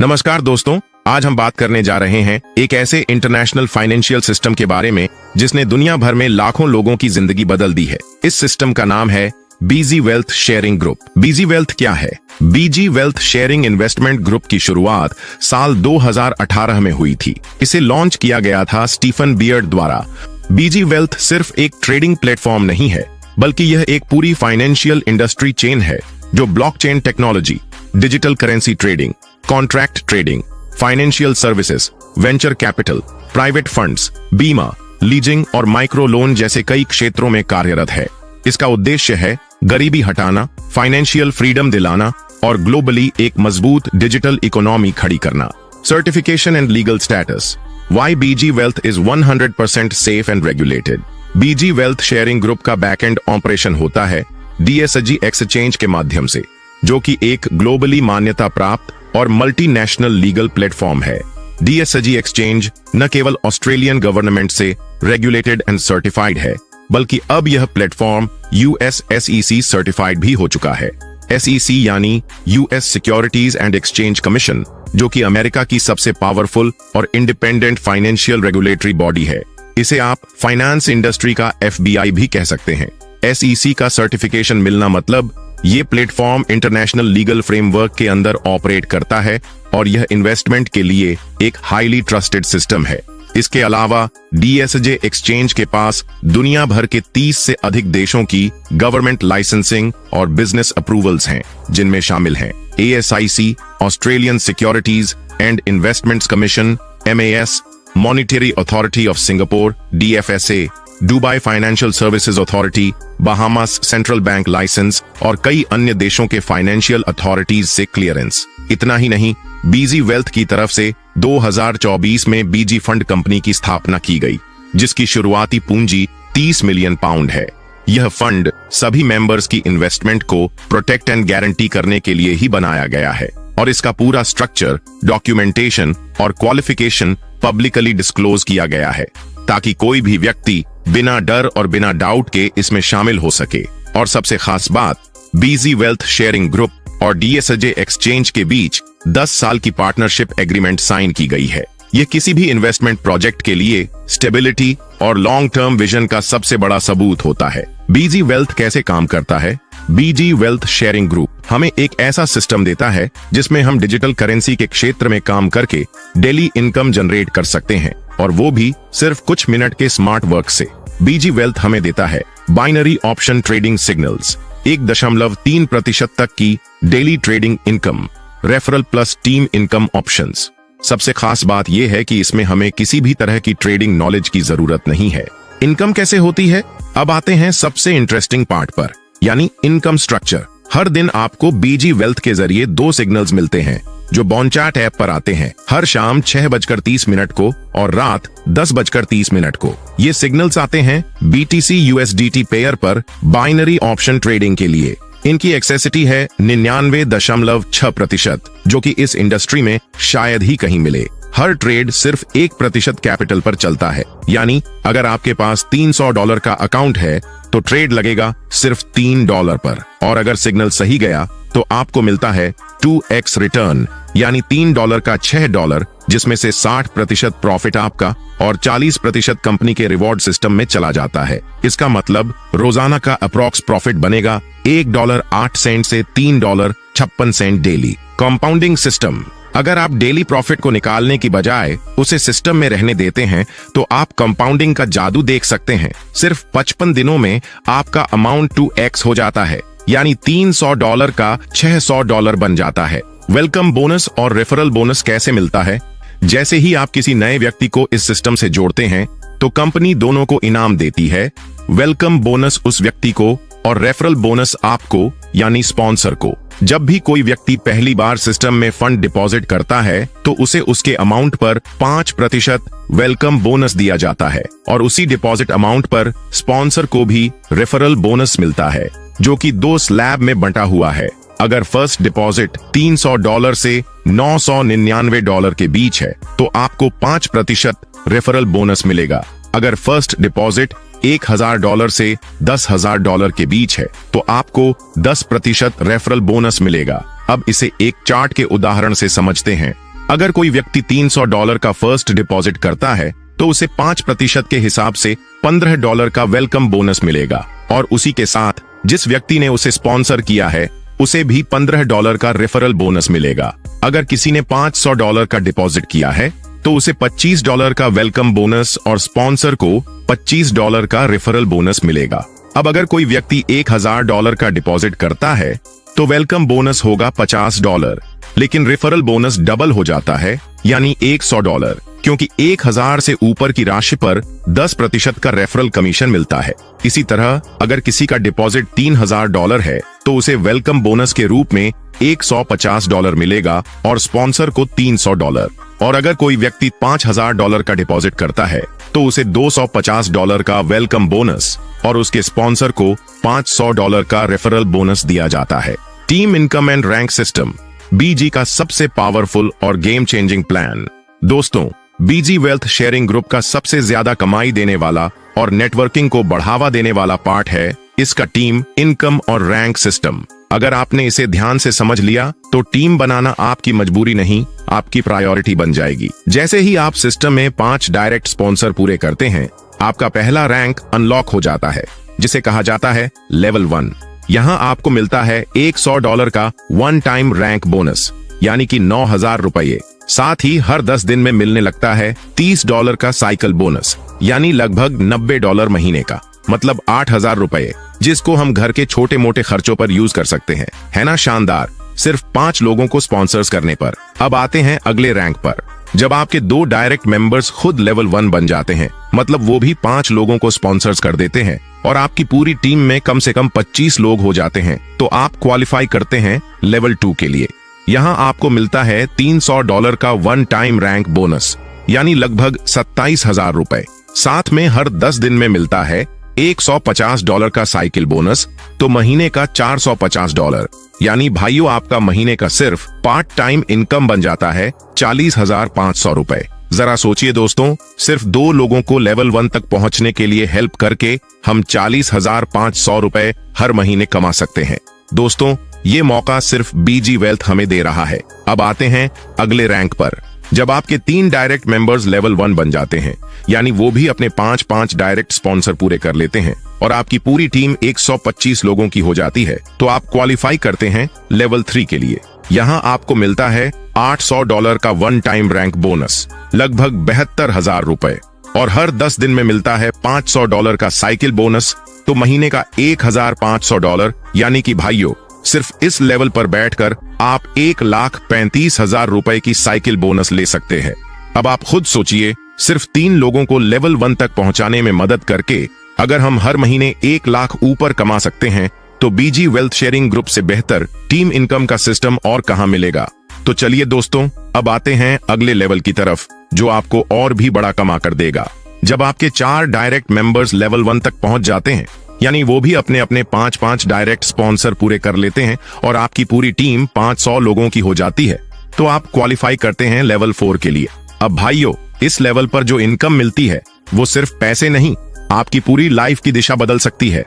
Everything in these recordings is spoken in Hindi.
नमस्कार दोस्तों, आज हम बात करने जा रहे हैं एक ऐसे इंटरनेशनल फाइनेंशियल सिस्टम के बारे में जिसने दुनिया भर में लाखों लोगों की जिंदगी बदल दी है। इस सिस्टम का नाम है बीजी वेल्थ शेयरिंग ग्रुप। बीजी वेल्थ क्या है? बीजी वेल्थ शेयरिंग इन्वेस्टमेंट ग्रुप की शुरुआत साल 2018 में हुई थी। इसे लॉन्च किया गया था स्टीफन बियर्ड द्वारा। बीजी वेल्थ सिर्फ एक ट्रेडिंग प्लेटफॉर्म नहीं है, बल्कि यह एक पूरी फाइनेंशियल इंडस्ट्री चेन है जो blockchain technology, digital currency trading, contract trading, financial services, venture capital, private funds, बीमा, लीजिंग और माइक्रो लोन जैसे कई क्षेत्रों में कार्यरत है। इसका उद्देश्य है गरीबी हटाना, फाइनेंशियल फ्रीडम दिलाना और ग्लोबली एक मजबूत डिजिटल इकोनॉमी खड़ी करना। Certification and legal status. Why BG Wealth is 100% safe and regulated? BG Wealth sharing group का बैकएंड ऑपरेशन होता है DSG एक्सचेंज के माध्यम से, जो कि एक ग्लोबली मान्यता प्राप्त और मल्टीनेशनल लीगल प्लेटफॉर्म है। DSG एक्सचेंज न केवल ऑस्ट्रेलियन गवर्नमेंट से रेगुलेटेड एंड सर्टिफाइड है, बल्कि अब यह प्लेटफॉर्म US SEC सर्टिफाइड भी हो चुका है। SEC यानी US securities and exchange commission, जो कि अमेरिका की सबसे पावरफुल और इंडिपेंडेंट फाइनेंशियल रेगुलेटरी बॉडी है। इसे आप फाइनेंस इंडस्ट्री का FBI भी कह सकते हैं। SEC का सर्टिफिकेशन मिलना मतलब ये प्लेटफॉर्म इंटरनेशनल लीगल फ्रेमवर्क के अंदर ऑपरेट करता है और यह इन्वेस्टमेंट के लिए एक हाईली ट्रस्टेड सिस्टम है। इसके अलावा DSG एक्सचेंज के पास दुनिया भर के 30 से अधिक देशों की गवर्नमेंट लाइसेंसिंग और बिजनेस अप्रूवल्स हैं, जिनमें शामिल हैं ASIC, Australian securities and investments commission, MAS, monetary authority of Singapore, DFSA, Dubai financial services authority, Bahamas central bank licence और कई अन्य देशों के फाइनेंशियल अथॉरिटीज से क्लियरेंस। इतना ही नहीं, बीजी वेल्थ की तरफ से 2024 में बीजी फंड कंपनी की स्थापना की गई, जिसकी शुरुआती पूंजी 30 मिलियन पाउंड है। यह फंड सभी मेंबर्स की इन्वेस्टमेंट को प्रोटेक्ट एंड गारंटी करने के लिए ही बनाया गया है और इसका पूरा स्ट्रक्चर, डॉक्यूमेंटेशन और क्वालिफिकेशन पब्लिकली डिस्क्लोज किया गया है, ताकि कोई भी व्यक्ति बिना डर और बिना डाउट के इसमें शामिल हो सके। और सबसे खास बात, बीजी वेल्थ शेयरिंग ग्रुप और DSG एक्सचेंज के बीच 10 साल की पार्टनरशिप एग्रीमेंट साइन की गई है। यह किसी भी इन्वेस्टमेंट प्रोजेक्ट के लिए स्टेबिलिटी और लॉन्ग टर्म विजन का सबसे बड़ा सबूत होता है। बीजी वेल्थ कैसे काम करता है? बीजी वेल्थ शेयरिंग ग्रुप हमें एक ऐसा सिस्टम देता है जिसमें हम डिजिटल करेंसी के क्षेत्र में काम करके डेली इनकम जनरेट कर सकते हैं, और वो भी सिर्फ कुछ मिनट के स्मार्ट वर्क से। बीजी वेल्थ हमें देता है बाइनरी ऑप्शन ट्रेडिंग सिग्नल्स, 1.3% तक की daily trading income, referral plus team income options. सबसे खास बात यह है कि इसमें हमें किसी भी तरह की ट्रेडिंग नॉलेज की जरूरत नहीं है। इनकम कैसे होती है? अब आते हैं सबसे इंटरेस्टिंग पार्ट पर, यानी इनकम स्ट्रक्चर। हर दिन आपको बीजी वेल्थ के जरिए 2 सिग्नल्स मिलते हैं जो बॉन्चार्ट ऐप पर आते हैं, हर शाम 6:30 को और रात 10:30 को। ये सिग्नल्स आते हैं BTC USDT पेयर पर बाइनरी ऑप्शन ट्रेडिंग के लिए। इनकी एक्सेसिटी है 99.6%, जो कि इस इंडस्ट्री में शायद ही कहीं मिले। हर ट्रेड सिर्फ 1% कैपिटल पर चलता है, यानी अगर आपके पास $300 का अकाउंट है तो ट्रेड लगेगा सिर्फ $3 पर, और अगर सिग्नल सही गया तो आपको मिलता है 2x रिटर्न, यानी $3 का $6, जिसमें से 60% प्रॉफिट आपका और 40% कंपनी के रिवॉर्ड सिस्टम में चला जाता है। इसका मतलब रोजाना का अप्रॉक्स प्रॉफिट बनेगा $1.08 से $3.56 डेली। Compounding system. अगर आप डेली प्रॉफिट को निकालने की बजाय उसे सिस्टम में रहने देते हैं तो आप कंपाउंडिंग का जादू देख सकते हैं। सिर्फ 55 दिनों में आपका अमाउंट 2x हो जाता है, यानी $300 का $600 बन जाता है। वेलकम बोनस और रेफरल बोनस कैसे मिलता है? जैसे ही आप किसी नए व्यक्ति को इस सिस्टम से जोड़ते हैं तो कंपनी दोनों को इनाम देती है। वेलकम बोनस उस व्यक्ति को और रेफरल बोनस आपको, यानी स्पॉन्सर को। जब भी कोई व्यक्ति पहली बार सिस्टम में फंड डिपॉजिट करता है तो उसे उसके अमाउंट पर 5% वेलकम बोनस दिया जाता है, और उसी डिपॉजिट अमाउंट पर स्पॉन्सर को भी रेफरल बोनस मिलता है, जो कि 2 स्लैब में बंटा हुआ है। अगर फर्स्ट डिपॉजिट $300 से $999 के बीच है तो आपको 5% रेफरल बोनस मिलेगा। अगर फर्स्ट डिपॉजिट $1000 से $10,000 के बीच है तो आपको 10% रेफरल बोनस मिलेगा। अब इसे एक चार्ट के उदाहरण से समझते हैं। अगर कोई व्यक्ति $300 का फर्स्ट डिपॉजिट करता है तो उसे 5% के हिसाब से $15 का वेलकम बोनस मिलेगा, और उसी के साथ जिस व्यक्ति ने उसे स्पॉन्सर किया है उसे भी $15 का रेफरल बोनस मिलेगा। अगर किसी ने $500 का डिपॉजिट किया है तो उसे $25 का वेलकम बोनस और स्पॉन्सर को $25 का रेफरल बोनस मिलेगा। अब अगर कोई व्यक्ति $1000 का डिपॉजिट करता है तो वेलकम बोनस होगा $50, लेकिन रेफरल बोनस डबल हो जाता है, यानी $100, क्योंकि 1000 से ऊपर की राशि पर 10% का रेफरल कमीशन मिलता है। इसी तरह अगर किसी का डिपॉजिट $3000 है तो उसे वेलकम बोनस के रूप में $150 मिलेगा और स्पॉन्सर को $300, और अगर कोई व्यक्ति $5000 का डिपॉजिट करता है तो उसे $250 का वेलकम बोनस और उसके स्पॉन्सर को $500 का रेफरल बोनस दिया जाता है। Team income and rank system BG का सबसे पावरफुल और गेम चेंजिंग प्लान। दोस्तों, बीजी वेल्थ शेयरिंग ग्रुप का सबसे ज्यादा कमाई देने वाला और नेटवर्किंग को बढ़ावा देने वाला पार्ट है इसका टीम इनकम और रैंक सिस्टम। अगर आपने इसे ध्यान से समझ लिया तो टीम बनाना आपकी मजबूरी नहीं, आपकी प्रायोरिटी बन जाएगी। जैसे ही आप सिस्टम में 5 डायरेक्ट स्पॉन्सर पूरे करते हैं, आपका पहला रैंक अनलॉक हो जाता है, जिसे कहा जाता है लेवल 1। यहाँ आपको मिलता है $100 का वन टाइम रैंक बोनस, यानी कि $9000। साथ ही हर 10 दिन में मिलने लगता है $30 का साइकिल बोनस, यानी लगभग $90 महीने का, मतलब $8000, जिसको हम घर के छोटे मोटे खर्चों पर यूज कर सकते हैं। है ना शानदार? सिर्फ 5 लोगों को स्पॉन्सर्स करने पर। अब आते हैं अगले रैंक पर। जब आपके 2 डायरेक्ट मेंबर्स खुद लेवल 1 बन जाते हैं, मतलब वो भी 5 लोगों को स्पॉन्सर्स कर देते हैं, और आपकी पूरी टीम में कम से कम 25 लोग हो जाते हैं, तो आप क्वालिफाई करते हैं लेवल 2 के लिए। यहाँ आपको मिलता है $300 का वन टाइम रैंक बोनस, यानी लगभग $27000। साथ में हर 10 दिन में मिलता है $150 का साइकिल बोनस, तो महीने का $450, यानी भाइयों आपका महीने का सिर्फ पार्ट टाइम इनकम बन जाता है ₹40,500। जरा सोचिए दोस्तों, सिर्फ 2 लोगों को लेवल 1 तक पहुंचने के लिए हेल्प करके हम ₹40,500 हर महीने कमा सकते हैं। दोस्तों, ये मौका सिर्फ बीजी वेल्थ हमें दे रहा है। अब आते हैं अगले रैंक पर। जब आपके 3 डायरेक्ट मेंबर्स लेवल 1 बन जाते हैं, यानी वो भी अपने 5 डायरेक्ट स्पॉन्सर पूरे कर लेते हैं, और आपकी पूरी टीम 125 लोगों की हो जाती है, तो आप क्वालिफाई करते हैं लेवल 3 के लिए। यहाँ आपको मिलता है $800 का वन टाइम रैंक बोनस, लगभग ₹72,000, और हर 10 दिन में मिलता है $500 का साइकिल बोनस, तो महीने का $1,500, यानी कि भाइयों सिर्फ इस लेवल पर बैठकर आप ₹1,35,000 की साइकिल बोनस ले सकते हैं। अब आप खुद सोचिए, सिर्फ 3 लोगों को लेवल 1 तक पहुंचाने में मदद करके अगर हम हर महीने 1 लाख ऊपर कमा सकते हैं, तो बीजी वेल्थ शेयरिंग ग्रुप से बेहतर टीम इनकम का सिस्टम और कहां मिलेगा। तो चलिए दोस्तों, अब आते हैं अगले लेवल की तरफ, जो आपको और भी बड़ा कमा कर देगा। जब आपके 4 डायरेक्ट मेंबर्स लेवल 1 तक पहुंच जाते हैं, यानी वो भी अपने अपने 5 डायरेक्ट स्पॉन्सर पूरे कर लेते हैं, और आपकी पूरी टीम 500 लोगों की हो जाती है, तो आप क्वालिफाई करते हैं लेवल 4 के लिए। अब भाइयों, इस लेवल पर जो इनकम मिलती है वो सिर्फ पैसे नहीं, आपकी पूरी लाइफ की दिशा बदल सकती है।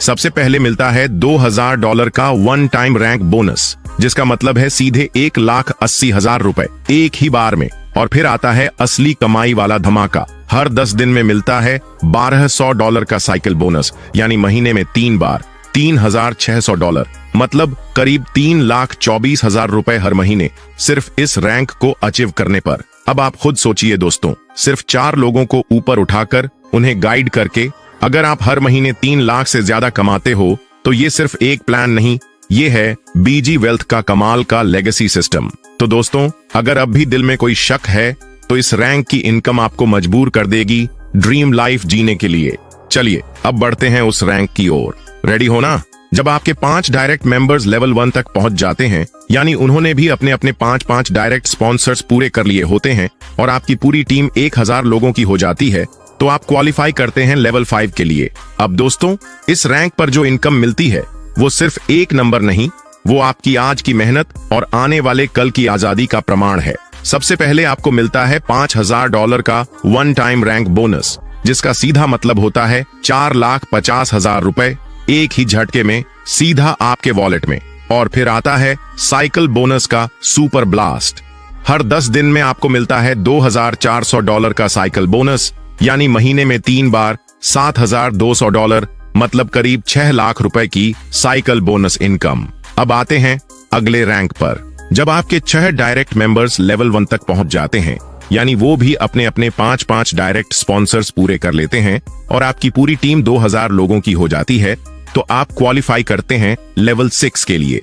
सबसे पहले मिलता है $2000 का वन टाइम रैंक बोनस, जिसका मतलब है सीधे $1,80,000 एक ही बार में। और फिर आता है असली कमाई वाला धमाका। हर 10 दिन में मिलता है $1200 का साइकिल बोनस, यानी महीने में 3 बार $3,600, मतलब करीब $3,24,000 हर महीने, सिर्फ इस रैंक को अचीव करने पर। अब आप खुद सोचिए दोस्तों, सिर्फ 4 लोगों को ऊपर उठाकर उन्हें गाइड करके अगर आप हर महीने 3 लाख से ज्यादा कमाते हो, तो ये सिर्फ एक प्लान नहीं, ये है बीजी वेल्थ का कमाल का लेगेसी सिस्टम। तो दोस्तों, अगर अब भी दिल में कोई शक है, तो इस रैंक की इनकम आपको मजबूर कर देगी ड्रीम लाइफ जीने के लिए। चलिए अब बढ़ते हैं उस रैंक की ओर। रेडी हो ना? जब आपके 5 डायरेक्ट मेंबर्स लेवल 1 तक पहुंच जाते हैं, यानी उन्होंने भी अपने अपने 5 डायरेक्ट स्पॉन्सर्स पूरे कर लिए होते हैं, और आपकी पूरी टीम 1000 लोगों की हो जाती है, तो आप क्वालिफाई करते हैं लेवल 5 के लिए। अब दोस्तों, इस रैंक पर जो इनकम मिलती है वो सिर्फ एक नंबर नहीं, वो आपकी आज की मेहनत और आने वाले कल की आजादी का प्रमाण है। सबसे पहले आपको मिलता है $5000 का वन टाइम रैंक बोनस, जिसका सीधा मतलब होता है $4,50,000 एक ही झटके में सीधा आपके वॉलेट में। और फिर आता है साइकिल बोनस का सुपर ब्लास्ट। हर 10 दिन में आपको मिलता है $2,400 का साइकिल बोनस, यानी महीने में 3 बार $7,200, मतलब करीब 6 लाख रुपए की साइकिल बोनस इनकम। अब आते हैं अगले रैंक पर। जब आपके 6 डायरेक्ट मेंबर्स लेवल 1 तक पहुंच जाते हैं, यानी वो भी अपने अपने 5-5 डायरेक्ट स्पॉन्सर्स पूरे कर लेते हैं और आपकी पूरी टीम 2000 लोगों की हो जाती है, तो आप क्वालिफाई करते हैं लेवल 6 के लिए।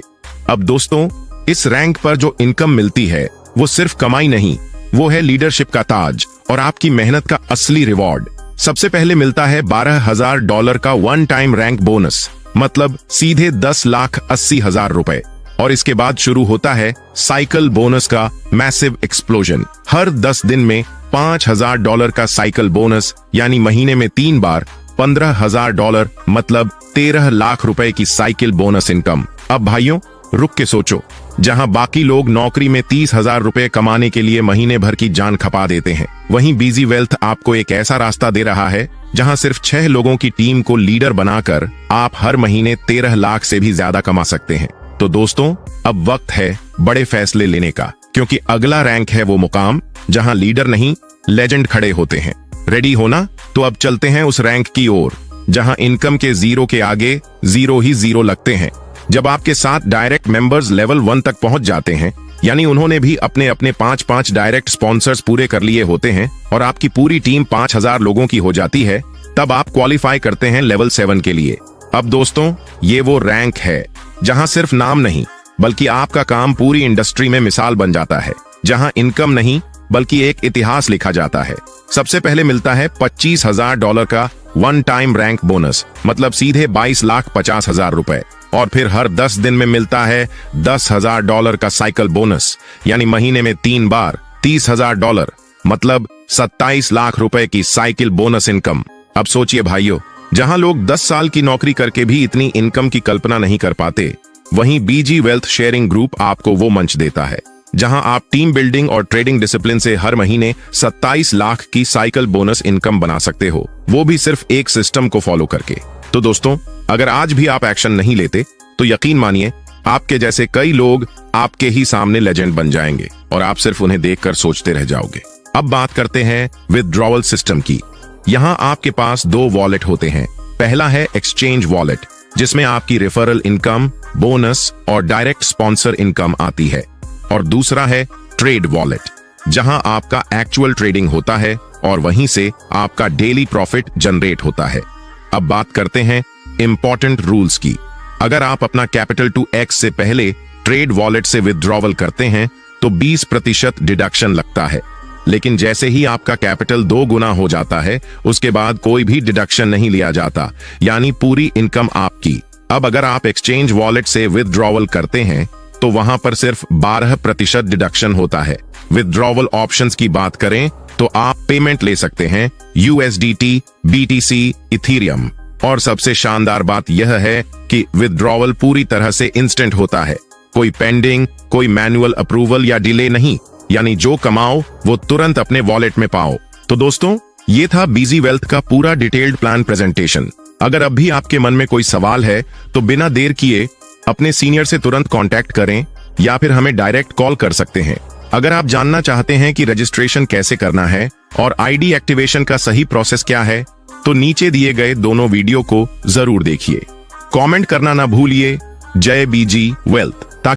अब दोस्तों, इस रैंक पर जो इनकम मिलती है वो सिर्फ कमाई नहीं, वो है लीडरशिप का ताज और आपकी मेहनत का असली रिवॉर्ड। सबसे पहले मिलता है $12,000 का वन टाइम रैंक बोनस, मतलब सीधे 10,80,000 रुपए। और इसके बाद शुरू होता है साइकिल बोनस का मैसिव एक्सप्लोजन। हर 10 दिन में $5,000 का साइकिल बोनस, यानी महीने में 3 बार $15,000, मतलब 13 लाख रुपए की साइकिल बोनस इनकम। अब भाइयों, रुक के सोचो, जहां बाकी लोग नौकरी में 30,000 रुपए कमाने के लिए महीने भर की जान खपा देते हैं, वहीं बीजी वेल्थ आपको एक ऐसा रास्ता दे रहा है जहां सिर्फ 6 लोगों की टीम को लीडर बनाकर आप हर महीने 13 लाख से भी ज्यादा कमा सकते हैं। तो दोस्तों, अब वक्त है बड़े फैसले लेने का, क्योंकि अगला रैंक है वो मुकाम जहां लीडर नहीं, लेजेंड खड़े होते हैं। रेडी हो ना? तो अब चलते हैं उस रैंक की ओर जहां इनकम के 0 के आगे 0 ही 0 लगते हैं। जब आपके 7 डायरेक्ट मेंबर्स लेवल 1 तक पहुंच जाते हैं, यानी उन्होंने भी अपने अपने 5-5 डायरेक्ट स्पॉन्सर्स पूरे कर लिए होते हैं और आपकी पूरी टीम 5,000 लोगों की हो जाती है, तब आप क्वालिफाई करते हैं लेवल 7 के लिए। अब दोस्तों, ये वो रैंक है जहां सिर्फ नाम नहीं, बल्कि आपका काम पूरी इंडस्ट्री में मिसाल बन जाता है, जहां इनकम नहीं बल्कि एक इतिहास लिखा जाता है। सबसे पहले मिलता है $25,000 का वन टाइम रैंक बोनस, मतलब सीधे 22,50,000 रुपए। और फिर हर 10 दिन में मिलता है $10,000 का साइकिल बोनस, यानी महीने में 3 बार $30,000, मतलब 27 लाख रुपए की साइकिल बोनस इनकम। अब सोचिए भाइयों, जहां लोग 10 साल की नौकरी करके भी इतनी इनकम की कल्पना नहीं कर पाते, वहीं बीजी वेल्थ शेयरिंग ग्रुप आपको वो मंच देता है जहां आप टीम बिल्डिंग और ट्रेडिंग डिसिप्लिन से हर महीने 27 लाख की साइकिल बोनस इनकम बना सकते हो, वो भी सिर्फ एक सिस्टम को फॉलो करके। तो दोस्तों, अगर आज भी आप एक्शन नहीं लेते, तो यकीन मानिए आपके जैसे कई लोग आपके ही सामने लेजेंड बन जाएंगे और आप सिर्फ उन्हें देखकर सोचते रह जाओगे। अब बात करते हैं विथड्रॉवल सिस्टम की। यहाँ आपके पास 2 वॉलेट होते हैं। पहला है एक्सचेंज वॉलेट, जिसमें आपकी रेफरल इनकम, बोनस और डायरेक्ट स्पॉन्सर इनकम आती है, और दूसरा है ट्रेड वॉलेट, जहां आपका एक्चुअल ट्रेडिंग होता है और वहीं से आपका डेली प्रॉफिट जनरेट होता है। अब बात करते हैं इंपॉर्टेंट रूल्स की। अगर आप अपना कैपिटल टू एक्स से पहले ट्रेड वॉलेट से विथड्रॉवल करते हैं तो 20% डिडक्शन लगता है, लेकिन जैसे ही आपका कैपिटल 2 गुना हो जाता है, उसके बाद कोई भी डिडक्शन नहीं लिया जाता, यानी पूरी इनकम आपकी। अब अगर आप एक्सचेंज वॉलेट से विथड्रॉवल करते हैं तो वहां पर सिर्फ 12% डिडक्शन होता है। विथड्रॉवल ऑप्शंस की बात करें तो आप पेमेंट ले सकते हैं USDT, BTC, इथीरियम, और सबसे शानदार बात यह है कि विथड्रॉवल पूरी तरह से इंस्टेंट होता है। कोई पेंडिंग, कोई मैनुअल अप्रूवल या डिले नहीं, यानी जो कमाओ वो तुरंत अपने वॉलेट में पाओ। तो दोस्तों, ये था बीजी वेल्थ का पूरा डिटेल्ड प्लान प्रेजेंटेशन। अगर अब भी आपके मन में कोई सवाल है तो बिना देर किए अपने सीनियर से तुरंत कांटेक्ट करें या फिर हमें डायरेक्ट कॉल कर सकते हैं। अगर आप जानना चाहते हैं कि रजिस्ट्रेशन कैसे करना है और ID एक्टिवेशन का सही प्रोसेस क्या है, तो नीचे दिए गए दोनों वीडियो को जरूर देखिए। कमेंट करना ना भूलिए। जय बीजी वेल्थ।